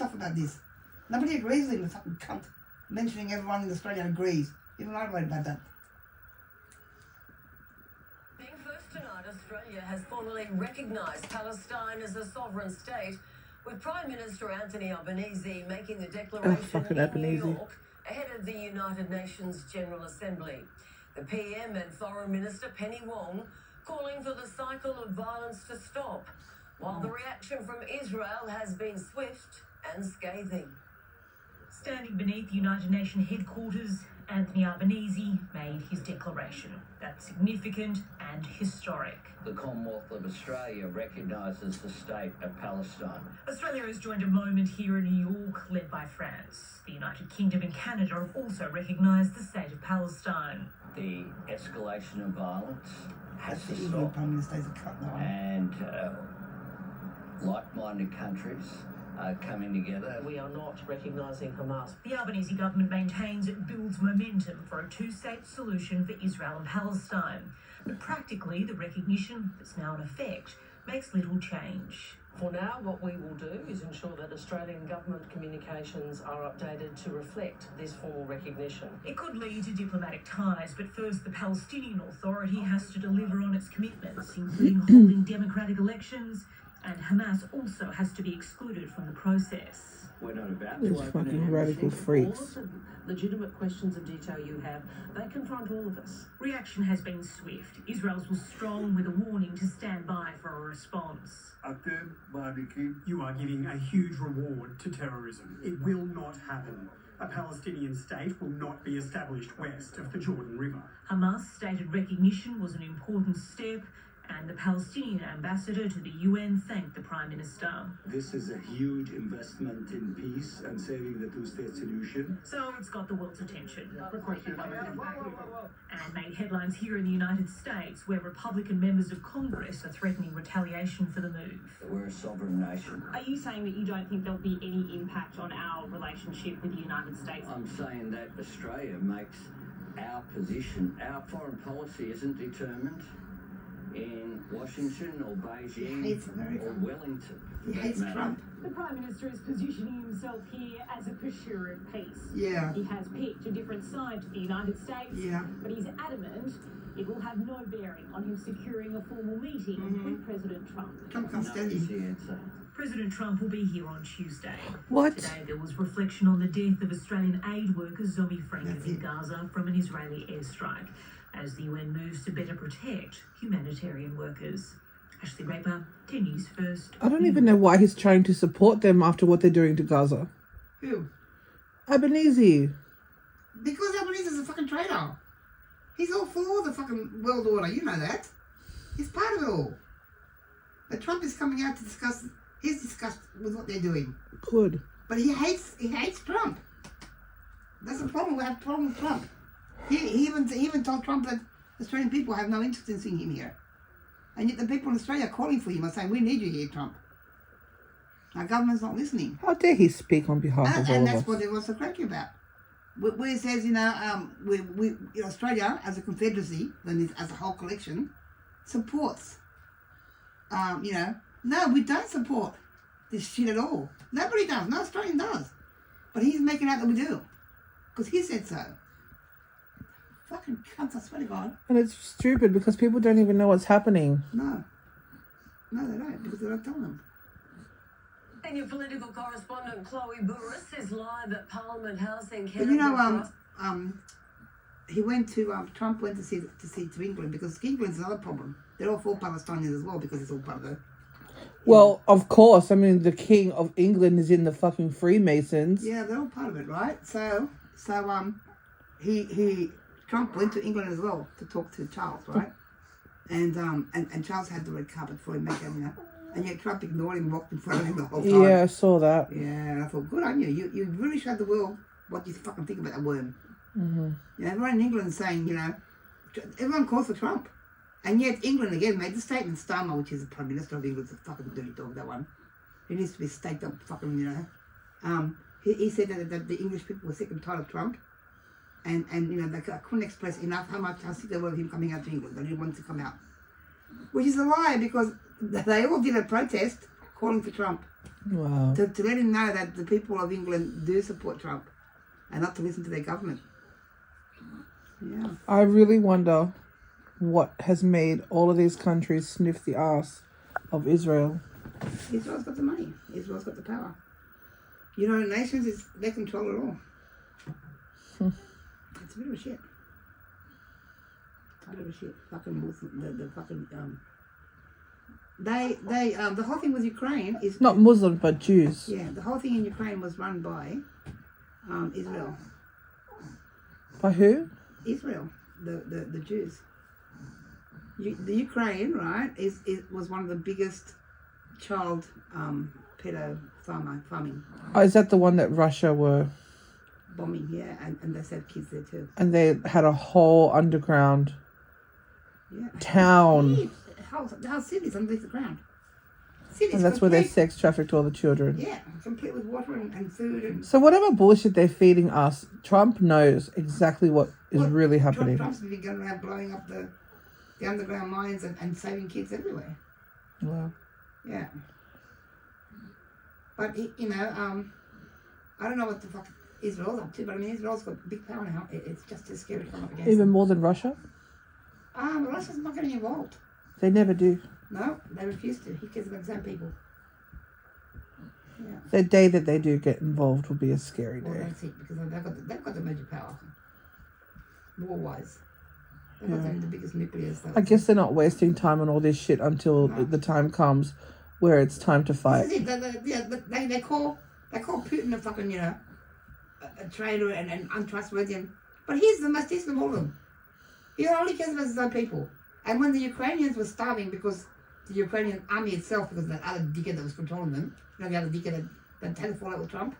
stuff about this. Nobody agrees with him, the fucking cunt. Mentioning everyone in Australia agrees. Even I wrote about that. Being first tonight, Australia has formally recognised Palestine as a sovereign state, with Prime Minister Anthony Albanese making the declaration in New York ahead of the United Nations General Assembly. The PM and Foreign Minister Penny Wong calling for the cycle of violence to stop, while the reaction from Israel has been swift and scathing. Standing beneath United Nations headquarters, Anthony Albanese made his declaration. That's significant and historic. The Commonwealth of Australia recognises the state of Palestine. Australia has joined a moment here in New York, led by France. The United Kingdom and Canada have also recognised the state of Palestine. The escalation of violence has to The stop. Prime Minister's a cut now. And like-minded countries are coming together. We are not recognising Hamas. The Albanese government maintains it builds momentum for a two-state solution for Israel and Palestine. But practically, the recognition that's now in effect makes little change. For now, what we will do is ensure that Australian government communications are updated to reflect this formal recognition. It could lead to diplomatic ties, but first the Palestinian Authority has to deliver on its commitments, including holding democratic elections, and Hamas also has to be excluded from the process. We're not about These to open fucking an radical embassy. freaks. All of the legitimate questions of detail you have, they confront all of us. Reaction has been swift. Israel's was strong, with a warning to stand by for a response. You are giving a huge reward to terrorism. It will not happen. A Palestinian state will not be established west of the Jordan River. Hamas stated recognition was an important step, and the Palestinian ambassador to the UN thanked the Prime Minister. This is a huge investment in peace and saving the two-state solution. So it's got the world's attention. And made headlines here in the United States, where Republican members of Congress are threatening retaliation for the move. We're a sovereign nation. Are you saying that you don't think there'll be any impact on our relationship with the United States? I'm saying that Australia makes our position, our foreign policy isn't determined in Washington or Beijing He hates America. or Wellington. He hates Trump. The Prime Minister is positioning himself here as a pursuer of peace. Yeah. He has picked a different side to the United States, Yeah. but he's adamant it will have no bearing on him securing a formal meeting with President Trump. Trump can't No stand is him. the answer. President Trump will be here on Tuesday. What? Today there was reflection on the death of Australian aid worker Zoe Frank That's in it. Gaza from an Israeli airstrike, as the UN moves to better protect humanitarian workers. Ashley Raper, 10 News First. I don't even know why he's trying to support them after what they're doing to Gaza. Who? Albanese. Because Albanese is a fucking traitor. He's all for the fucking world order, you know that. He's part of it all. But Trump is coming out to discuss, he's discussed with what they're doing. Good. But he hates Trump. That's the problem, we have a problem with Trump. He even told Trump that Australian people have no interest in seeing him here. And yet the people in Australia are calling for him and saying, we need you here, Trump. Our government's not listening. How dare he speak on behalf of all And of that's us? what it was so cranky about. Where it says, you know, we Australia as a confederacy, and as a whole collection, supports, you know, no, we don't support this shit at all. Nobody does. No Australian does. But he's making out that we do. Because he said so. Fucking cunts, I swear to God. And it's stupid because people don't even know what's happening. No. No, they don't, because they don't tell them. Senior political correspondent Chloe Burris is live at Parliament House in Canberra. But you know, he went to Trump went to see to England because England's another problem. They're all for Palestinians as well because it's all part of the. Well, of course. I mean, the King of England is in the fucking Freemasons. Yeah, they're all part of it, right? So Trump went to England as well to talk to Charles, right? And Charles had the red carpet for him, you know. And yet Trump ignored him, walked in front of him the whole time. Yeah, I saw that. Yeah, and I thought, good on you. You really showed the world what you fucking think about that worm. Mm-hmm. You know, everyone in England is saying, you know, everyone calls for Trump. And yet England again made the statement, Starmer, which is the Prime Minister of England, is a fucking dirty dog, that one. He needs to be staked up fucking, you know. He said that the English people were sick and tired of Trump. And you know, they couldn't express enough how sick they were of him coming out to England. They didn't want him to come out. Which is a lie because they all did a protest calling for Trump. Wow. To let him know that the people of England do support Trump and not to listen to their government. Yeah. I really wonder what has made all of these countries sniff the ass of Israel. Israel's got the money. Israel's got the power. United Nations, they control it all. It's a bit of a shit. A bit of a shit. Fucking Muslim, the fucking, the whole thing with Ukraine is... Not Muslims, but Jews. Yeah, the whole thing in Ukraine was run by Israel. By who? Israel, the Jews. The Ukraine, right, was one of the biggest child pedo farming. Oh, is that the one that Russia were... Bombing, yeah, and they had kids there too. And they had a whole underground town. The whole city's underneath the ground. City's And that's where they sex trafficked all the children. Yeah, complete with water and food. And So whatever bullshit they're feeding us, Trump knows exactly what is really happening. Trump's been going around blowing up the underground mines and saving kids everywhere. Wow. Yeah. But, I don't know what the fuck Israel's up to, but I mean, Israel's got big power now. It's just too scary to come up against. Even more than Russia? Russia's not getting involved. They never do. No, they refuse to. He cares about his own people. Yeah. The day that they do get involved will be a scary Well, day. that's it, because they've got the major power. War-wise. They've got the biggest nuclear stuff. I guess they're not wasting time on all this shit until the time comes where it's time to fight. This is it. They call Putin a fucking, a traitor and untrustworthy. But he's the most decent of all of them. He only cares about his own people. And when the Ukrainians were starving because the Ukrainian army itself, because of that other dickhead that was controlling them, the other dickhead that had a fallout with Trump,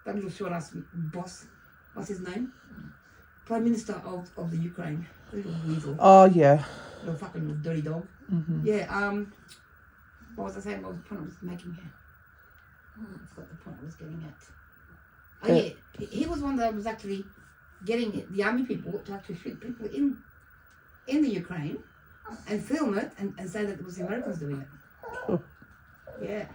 that little short-ass boss, what's his name? Prime Minister of the Ukraine. Little weasel. Oh, yeah. Little fucking dirty dog. Mm-hmm. Yeah, what was I saying? What was the point I was making here? I forgot the point I was getting at. Oh, yeah. He was one that was actually getting the army people to actually shoot people in the Ukraine and film it and say that it was the Americans doing it. Oh. Yeah,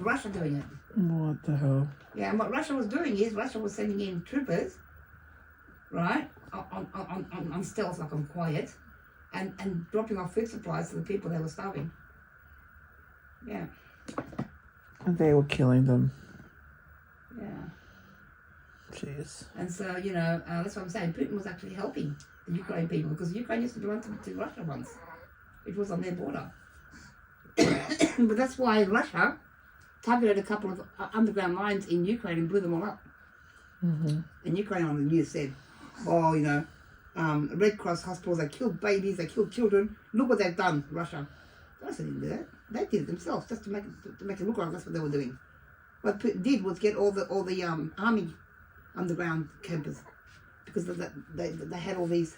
Russia doing it. What the hell? Yeah, and what Russia was doing is Russia was sending in troopers, right, on stealth, like on quiet, and dropping off food supplies to the people that were starving. Yeah. And they were killing them. Yeah. Jeez. And so, that's what I'm saying. Putin was actually helping the Ukraine people because Ukraine used to belong to Russia once. It was on their border. But that's why Russia targeted a couple of underground mines in Ukraine and blew them all up. Mm-hmm. And Ukraine on the news said, Red Cross hospitals, they killed babies, they killed children. Look what they've done, Russia. Russia didn't do that. They did it themselves just to make it look like that's what they were doing. What Putin did was get all the army underground campers because they had all these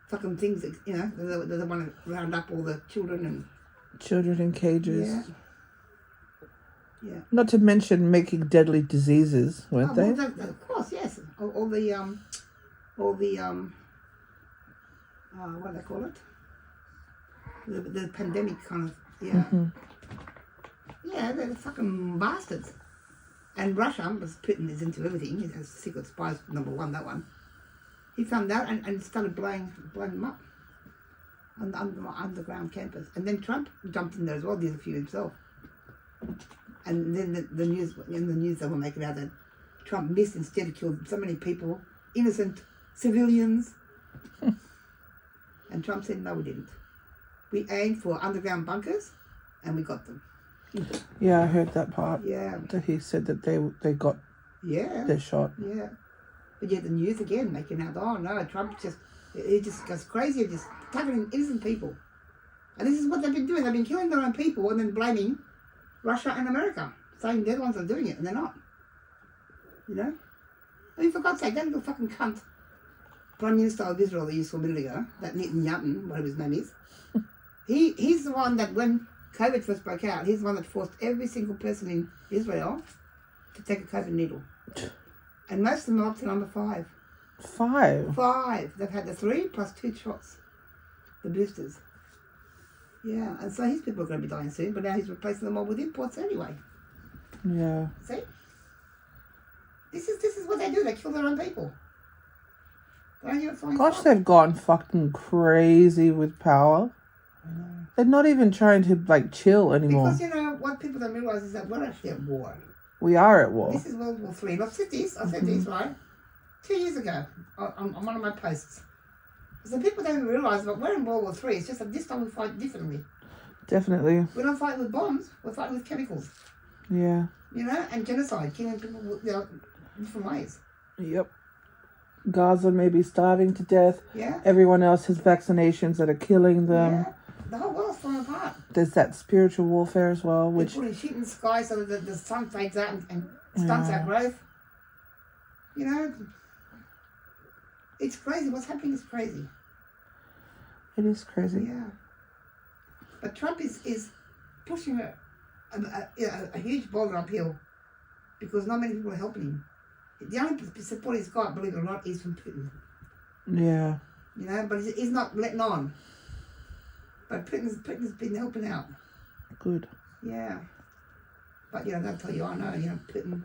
fucking things that, they want to round up all the children in cages. Yeah. Yeah. Not to mention making deadly diseases, weren't they? Well, of course, yes. All the what do they call it? The pandemic kind of, yeah. Mm-hmm. Yeah, they're fucking bastards. And Russia, because Putin is into everything, he has secret spies, number one, that one. He found out and started blowing them up on the underground campus. And then Trump jumped in there as well, did a few himself. And then the news they were making out that Trump missed, instead killed so many people, innocent civilians. And Trump said, no, we didn't. We aimed for underground bunkers, and we got them. Yeah, I heard that part. Yeah. That he said that they got their shot. Yeah. But yet the news again making out, oh no, Trump he just goes crazy, just targeting innocent people. And this is what they've been doing. They've been killing their own people and then blaming Russia and America, saying they're the ones that are doing it, and they're not. I mean, for God's sake, that little fucking cunt, Prime Minister of Israel that you saw a minute ago, that Netanyahu, whatever his name is, he's the one that when COVID first broke out, he's the one that forced every single person in Israel to take a COVID needle. And most of them are up to number 5. 5? 5. They've had the 3 plus 2 shots, the boosters. Yeah, and so his people are going to be dying soon, but now he's replacing them all with imports anyway. Yeah. See? This is what they do. They kill their own people. They don't give a flying Gosh, fuck. they've gone fucking crazy with power. They're not even trying to, like, chill anymore. Because, you know, what people don't realise is that we're actually at war. We are at war. This is World War III. I've said this, right? 2 years ago, on one of my posts. So people don't even realise that we're in World War III. It's just that this time we fight differently. Definitely. We don't fight with bombs. We're fighting with chemicals. Yeah. You know, and genocide, killing people, you know, different ways. Yep. Gaza may be starving to death. Yeah. Everyone else has vaccinations that are killing them. Yeah. The whole world's falling apart. There's that spiritual warfare as well, They're which putting shit in the sky so that the sun fades out and stunts our growth. You know, it's crazy. What's happening is crazy. it is crazy. Yeah. But Trump is pushing a huge boulder uphill because not many people are helping him. The only support he's got, believe it or not, is from Putin. Yeah. You know, but he's not letting on. But Putin's been helping out. Good. Yeah. But, you know, they'll tell you, I know, you know, Putin